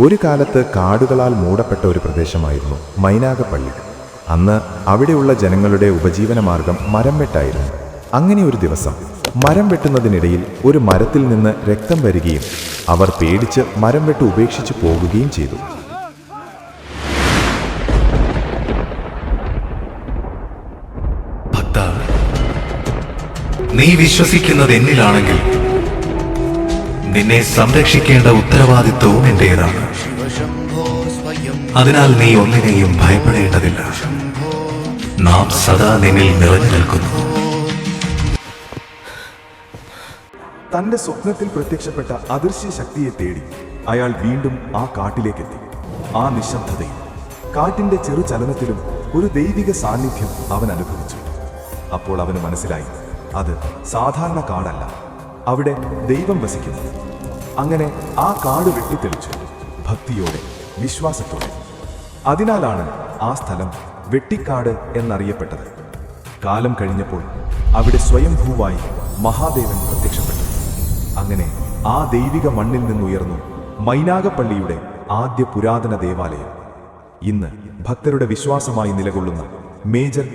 ഒരു കാലത്ത് കാടുകളാൽ മൂടപ്പെട്ട ഒരു പ്രദേശമായിരുന്നു മൈനാഗപ്പള്ളി. അന്ന് അവിടെയുള്ള ജനങ്ങളുടെ ഉപജീവനമാർഗം മരം വെട്ടായിരുന്നു. അങ്ങനെ ഒരു ദിവസം മരം വെട്ടുന്നതിനിടയിൽ ഒരു മരത്തിൽ നിന്ന് രക്തം വരികയും അവർ പേടിച്ച് മരം വെട്ട് ഉപേക്ഷിച്ച് പോകുകയും ചെയ്തു. ഭക്ത, നീ വിശ്വസിക്കുന്നത് എന്നിലാണെങ്കിൽ നിന്നെ സംരക്ഷിക്കേണ്ട ഉത്തരവാദിത്വവും എന്റേതാണ്. അതിനാൽ നീ ഒന്നിനെയും ഭയപ്പെടേണ്ടതില്ല. നാം സദാ നിന്നിൽ നിറഞ്ഞു നിൽക്കുന്നു. തന്റെ സ്വപ്നത്തിൽ പ്രത്യക്ഷപ്പെട്ട അദൃശ്യ ശക്തിയെ തേടി അയാൾ വീണ്ടും ആ കാട്ടിലേക്കെത്തി. ആ നിശബ്ദതയിൽ, കാറ്റിന്റെ ചെറുചലനത്തിലും ഒരു ദൈവിക സാന്നിധ്യം അവൻ അനുഭവിച്ചു. അപ്പോൾ അവന് മനസ്സിലായി, അത് സാധാരണ കാടല്ല, അവിടെ ദൈവം വസിക്കുന്നു. അങ്ങനെ ആ കാട് വെട്ടിത്തെളിച്ചു, ഭക്തിയോടെ, വിശ്വാസത്തോടെ. അതിനാലാണ് ആ സ്ഥലം വെട്ടിക്കാട് എന്നറിയപ്പെട്ടത്. കാലം കഴിഞ്ഞപ്പോൾ അവിടെ സ്വയംഭൂവായി മഹാദേവൻ പ്രത്യക്ഷപ്പെട്ടു. അങ്ങനെ ആ ദൈവിക മണ്ണിൽ നിന്നുയർന്നു മൈനാഗപ്പള്ളിയുടെ ആദ്യ പുരാതന ദേവാലയം. ഇന്ന് ഭക്തരുടെ വിശ്വാസമായി നിലകൊള്ളുന്ന മേജർ